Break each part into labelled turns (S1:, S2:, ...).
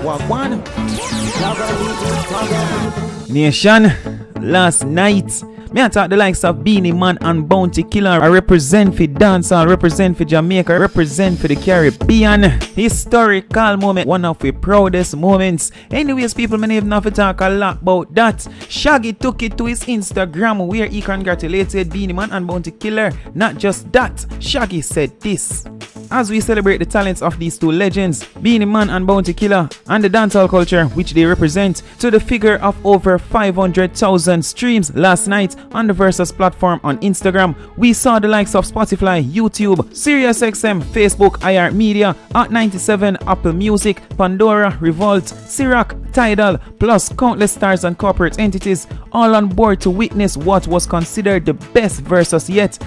S1: Wagwan. Nation, last night, me I talk the likes of Beenie Man and Bounty Killer. I represent for dancehall, represent for Jamaica, represent for the Caribbean. Historical moment, one of the proudest moments. Anyways, people, may even have to talk a lot about that. Shaggy took it to his Instagram where he congratulated Beenie Man and Bounty Killer. Not just that, Shaggy said this: as we celebrate the talents of these two legends, Beenie Man and Bounty Killer, and the dancehall culture which they represent, to the figure of over 500,000 streams last night on the Versus platform on Instagram, we saw the likes of Spotify, YouTube, SiriusXM, Facebook, IR Media, Art97, Apple Music, Pandora, Revolt, Sirac, Tidal, plus countless stars and corporate entities all on board to witness what was considered the best Versus yet.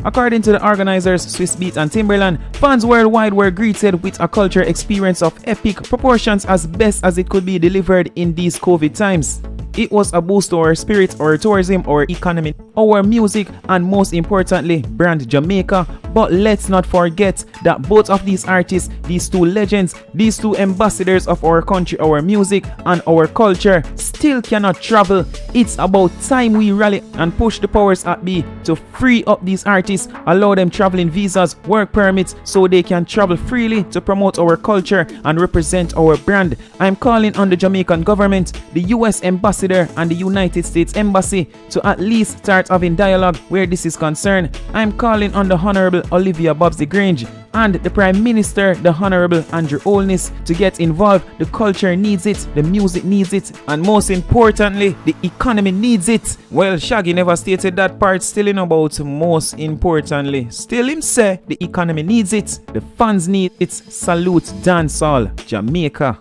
S1: According to the organizers, Swizz, Beatz and Timberland, fans worldwide were greeted with a culture experience of epic proportions as best as it could be delivered in these COVID times. It was a boost to our spirit, our tourism, our economy, our music, and most importantly, brand Jamaica. But let's not forget that both of these artists, these two legends, these two ambassadors of our country, our music, and our culture, still cannot travel. It's about time we rally and push the powers at be to free up these artists, allow them traveling visas, work permits, so they can travel freely to promote our culture and represent our brand. I'm calling on the Jamaican government, the US Embassy and the United States Embassy to at least start having dialogue where this is concerned. I'm calling on the Honorable Olivia Bobsy Grange and the Prime Minister, the Honorable Andrew Holness, to get involved. The culture needs it, the music needs it, and most importantly, the economy needs it. Well, Shaggy never stated that part, still in about most importantly. Still him say the economy needs it, the fans need it. Salute dancehall, Jamaica.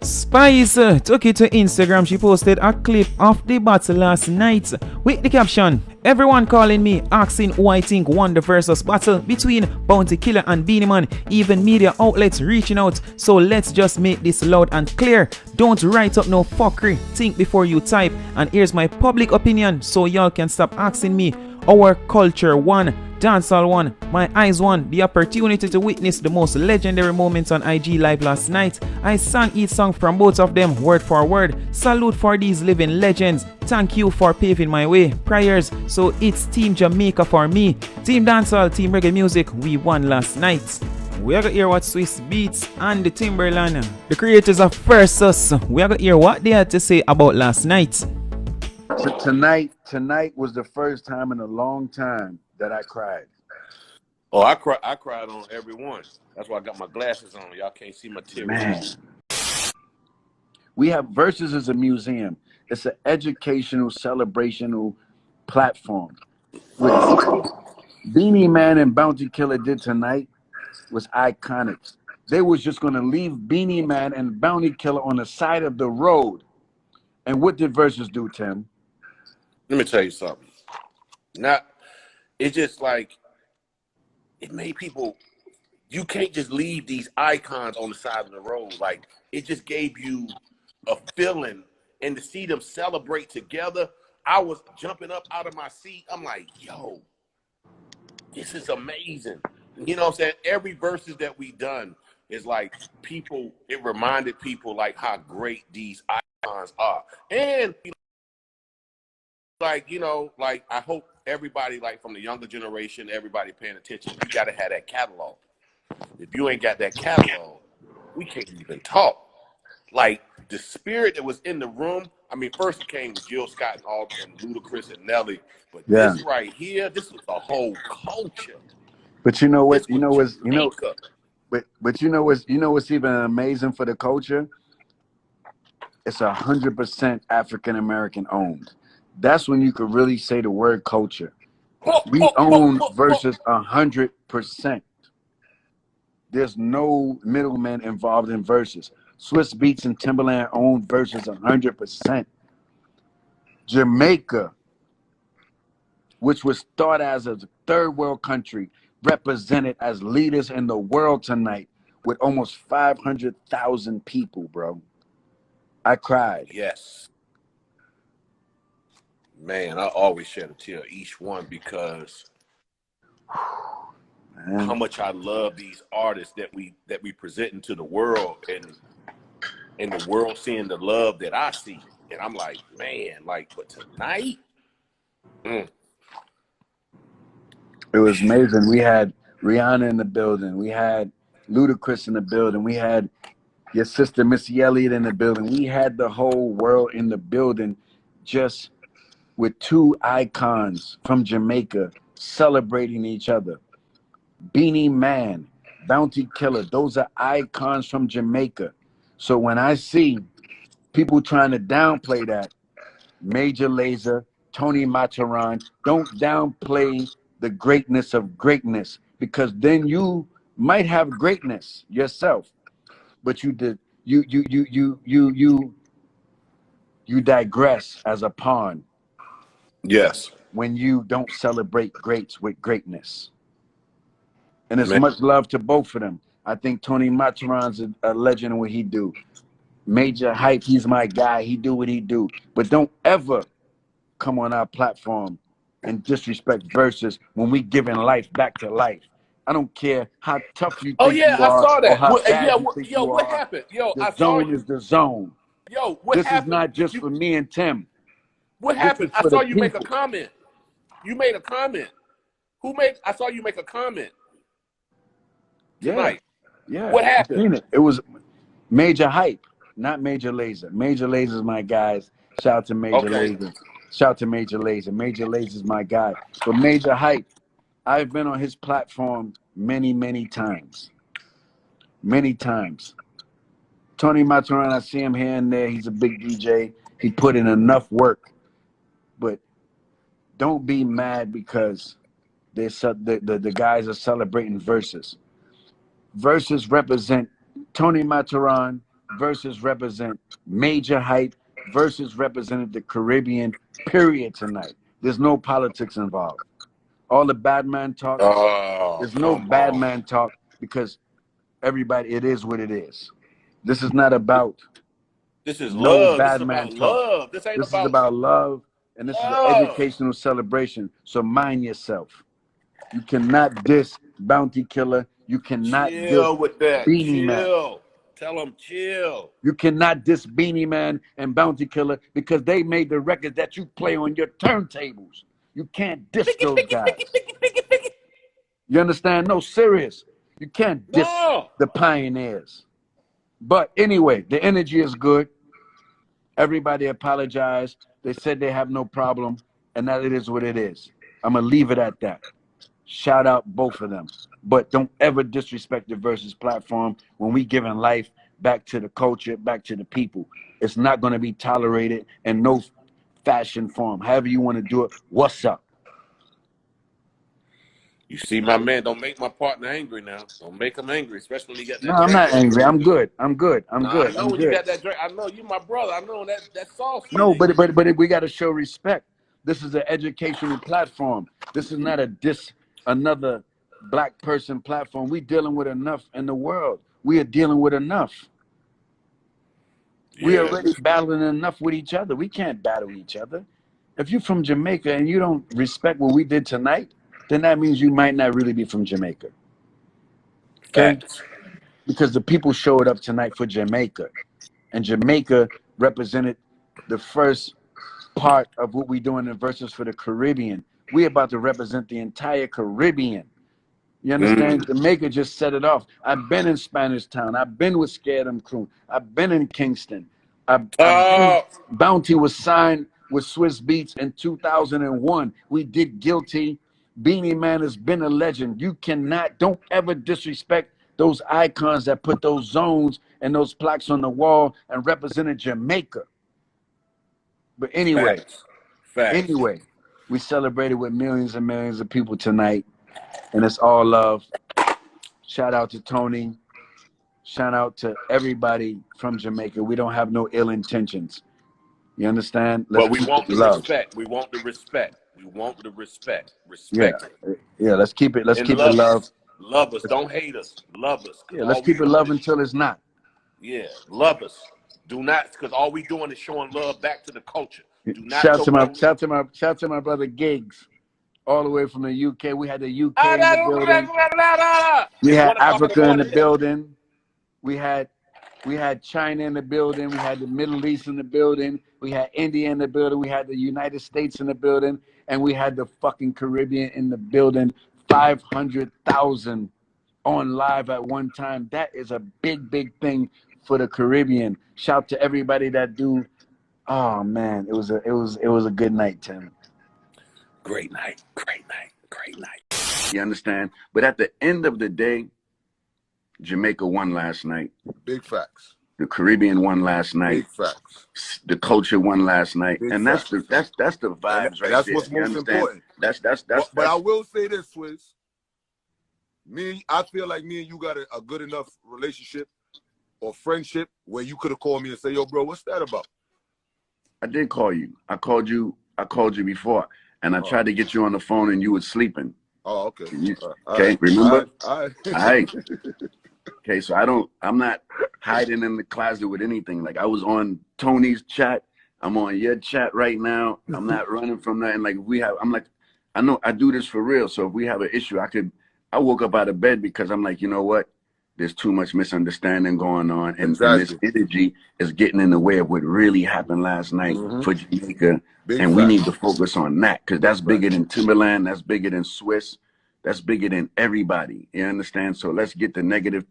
S1: Spice took it to Instagram. She posted a clip of the battle last night with the caption: everyone calling me, asking who I think won the versus battle between Bounty Killer and Beenie Man, even media outlets reaching out. So let's just make this loud and clear. Don't write up no fuckery, think before you type. And here's my public opinion so y'all can stop asking me. Our culture won, dancehall won, my eyes won, the opportunity to witness the most legendary moments on IG Live last night. I sang each song from both of them word for word. Salute for these living legends. Thank you for paving my way. Prayers. So it's Team Jamaica for me. Team dancehall, Team reggae music, we won last night. We are going to hear what Swizz, Beatz and the Timberland, the creators of Versus, we are going to hear what they had to say about last night.
S2: Tonight was the first time in a long time that I cried.
S3: Oh, I cried on every one. That's why I got my glasses on. Y'all can't see my tears.
S2: Man. We have Versus as a museum. It's an educational, celebrational platform. What Beenie Man and Bounty Killer did tonight was iconic. They was just going to leave Beenie Man and Bounty Killer on the side of the road. And what did Versus do, Tim?
S3: Let me tell you something. Now, it's just like, it made people, you can't just leave these icons on the side of the road. Like, it just gave you a feeling, and to see them celebrate together, I was jumping up out of my seat. I'm like, yo, this is amazing. You know what I'm saying? Every Versus that we done is like people, it reminded people like how great these icons are. And, like, you know, like, I hope everybody, like, from the younger generation, everybody paying attention, you got to have that catalog. If you ain't got that catalog, we can't even talk. Like, the spirit that was in the room, I mean, first it came with Jill Scott and all, and Ludacris and Nelly, but this right here, this was a whole culture.
S2: But you know what? But you know what's even amazing for the culture? It's 100% African American owned. That's when you could really say the word culture. We own Versus 100%. There's no middleman involved in Versus. Swizz, Beatz and Timberland own Versus 100%. Jamaica, which was thought as a third world country, represented as leaders in the world tonight with almost 500,000 people, bro. I cried.
S3: Yes. Man, I always shed a tear each one because how much I love these artists that we present into the world, and and the world seeing the love that I see. And I'm like, man, like, but tonight,
S2: It was amazing. We had Rihanna in the building. We had Ludacris in the building. We had your sister Missy Elliott in the building. We had the whole world in the building, just with two icons from Jamaica celebrating each other. Beenie Man, Bounty Killer, those are icons from Jamaica. So when I see people trying to downplay that, Major Lazer, Tony Mataran, don't downplay the greatness of greatness, because then you might have greatness yourself, but you digress as a pawn.
S3: yes,
S2: When you don't celebrate greats with greatness. And it's
S3: man.
S2: much love to both of them. I think Tony Mataran's a legend in what he do. Major Hype, he's my guy. He do what he do. But don't ever come on our platform and disrespect verses when we giving life back to life. I don't care how tough you
S3: Oh
S2: think
S3: yeah,
S2: you
S3: I
S2: are
S3: saw
S2: or
S3: that.
S2: how bad
S3: Yeah,
S2: you think
S3: yo,
S2: you
S3: what
S2: are.
S3: happened? Yo,
S2: The
S3: I saw
S2: zone
S3: you.
S2: is the zone.
S3: Yo, what
S2: This
S3: happened?
S2: is not just for me and Tim.
S3: What
S2: This
S3: happened?
S2: is
S3: I
S2: for
S3: saw
S2: the
S3: you make a
S2: people.
S3: comment. You made a comment. I saw you make a comment tonight.
S2: Yeah.
S3: What
S2: I
S3: happened?
S2: seen it. It was Major Hype, not Major Lazer. Major Lazer's my guys. Shout out to Major Lazer. Shout out to Major Lazer. Major Lazer's my guy. But Major Hype, I've been on his platform many, many times. Many times. Tony Mataran, I see him here and there. He's a big DJ. He put in enough work. But don't be mad because the guys are celebrating verses. Verses represent Tony Mataran. Verses represent Major Hype. Verses represented the Caribbean, period, tonight. There's no politics involved. All the bad man talk,
S3: Oh,
S2: there's no bad man talk, because everybody, it is what it is. This is not about
S3: this is
S2: no
S3: love. This
S2: bad
S3: is
S2: man
S3: about
S2: talk.
S3: love. This ain't
S2: This is about love, and this is an
S3: love.
S2: educational celebration. So mind yourself. You cannot diss Bounty Killer. You cannot
S3: Chill
S2: diss
S3: with that.
S2: Beenie Man.
S3: Chill. Tell them chill.
S2: You cannot diss Beenie Man and Bounty Killer because they made the records that you play on your turntables. You can't diss those guys. You understand? No, serious. You can't diss the pioneers. But anyway, the energy is good. Everybody apologized. They said they have no problem, and that it is what it is. I'm going to leave it at that. Shout out both of them. But don't ever disrespect the Versus platform when we giving life back to the culture, back to the people. It's not going to be tolerated in no fashion form. However you want to do it, what's up?
S3: You see, my man, don't make my partner angry now. Don't make him angry, especially when he got that.
S2: No, I'm not angry. I'm good. I'm good. I'm good.
S3: I know
S2: I'm
S3: when
S2: good.
S3: you got that drink. I know you, my brother. I know that sauce.
S2: No, but we got to show respect. This is an educational platform. This is not another black person platform. We dealing with enough in the world. We are dealing with enough. Yeah. We already battling enough with each other. We can't battle each other. If you're from Jamaica and you don't respect what we did tonight, then that means you might not really be from Jamaica. Okay?
S3: Facts.
S2: Because the people showed up tonight for Jamaica. And Jamaica represented the first part of what we doing in Versus for the Caribbean. We about to represent the entire Caribbean. You understand? Jamaica just set it off. I've been in Spanish Town. I've been with Scaredom Crew. I've been in Kingston. Bounty was signed with Swizz Beatz in 2001. We did Guilty. Beenie Man has been a legend. You cannot, don't ever disrespect those icons that put those zones and those plaques on the wall and represented Jamaica. But anyway, anyway, we celebrated with millions and millions of people tonight, and it's all love. Shout out to Tony. Shout out to everybody from Jamaica. We don't have no ill intentions. You understand?
S3: But we want the respect. We want the respect. We want the respect. Respect.
S2: Yeah. Let's keep it. Let's keep it love.
S3: Love us. Don't hate us. Love us.
S2: Yeah. Let's keep it love until it's not.
S3: Yeah. Love us. Do not, because all we doing is showing love back to the culture. Do not
S2: shout to my brother Giggs, all the way from the UK. We had the UK in the building. We had Africa in the building. We had We had China in the building. We had the Middle East in the building. We had India in the building. We had the United States in the building. And we had the fucking Caribbean in the building. 500,000 on live at one time. That is a big, big thing for the Caribbean. Shout to everybody that do. Oh man, it was a good night, Tim.
S3: Great night, great night, great night.
S2: You understand? But at the end of the day, Jamaica won last night.
S4: Big facts.
S2: The Caribbean won last night.
S4: Big facts.
S2: The culture won last night.
S4: Big
S2: and
S4: facts.
S2: that's the vibes right
S4: that's
S2: there.
S4: what's most important.
S2: But
S4: I will say this, Swizz. I feel like me and you got a good enough relationship or friendship where you could have called me and say, yo, bro, what's that about?
S2: I did call you. I called you before. And I tried to get you on the phone and you were sleeping.
S4: Oh, okay.
S2: Okay, remember?
S4: All
S2: right. Okay, so I'm not hiding in the closet with anything. Like I was on Tony's chat. I'm on your chat right now. I'm not running from that. And like I know I do this for real. So if we have an issue, I woke up out of bed because I'm like, you know what? There's too much misunderstanding going on. And,
S4: exactly.
S2: And this energy is getting in the way of what really happened last night for Jamaica.
S4: Big
S2: and
S4: fact.
S2: We need to focus on that because that's bigger than Timberland. That's bigger than Swizz. That's bigger than everybody. You understand? So let's get the negative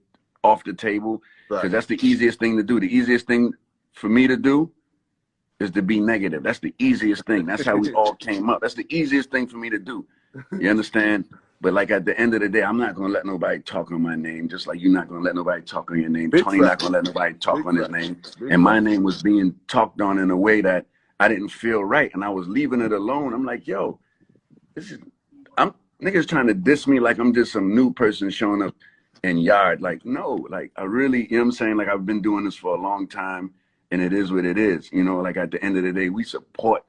S2: off the table because that's the easiest thing to do. The easiest thing for me to do is to be negative. That's the easiest thing. That's how we all came up. That's the easiest thing for me to do. You understand? But like at the end of the day, I'm not gonna let nobody talk on my name. Just like you're not gonna let nobody talk on your name. Tony not gonna let nobody talk on his name. And my name was being talked on in a way that I didn't feel right, and I was leaving it alone. I'm like, yo, niggas trying to diss me like I'm just some new person showing up in yard. Like, no, like I really, you know what I'm saying? Like I've been doing this for a long time and it is what it is. You know, like at the end of the day, we support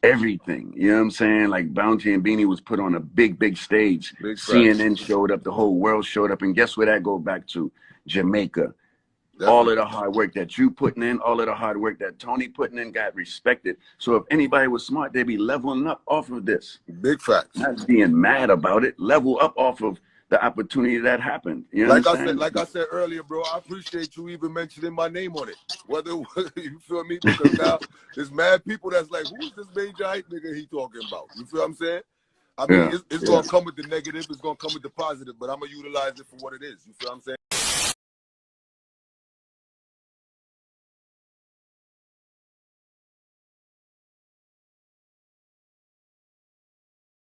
S2: everything. You know what I'm saying? Like Bounty and Beenie was put on a big, big stage. CNN showed up, the whole world showed up. And guess where that go back to? Jamaica. Definitely. All of the hard work that you putting in, all of the hard work that Tony putting in got respected. So if anybody was smart, they'd be leveling up off of this.
S4: Big facts.
S2: Not being mad about it. Level up off of the opportunity that happened. You know
S4: like I said earlier, bro, I appreciate you even mentioning my name on it. Whether you feel me? Because now there's mad people that's like, who's this Majah hype nigga he talking about? You feel what I'm saying? I mean, it's gonna come with the negative, it's gonna come with the positive, but I'm gonna utilize it for what it is. You feel what I'm saying?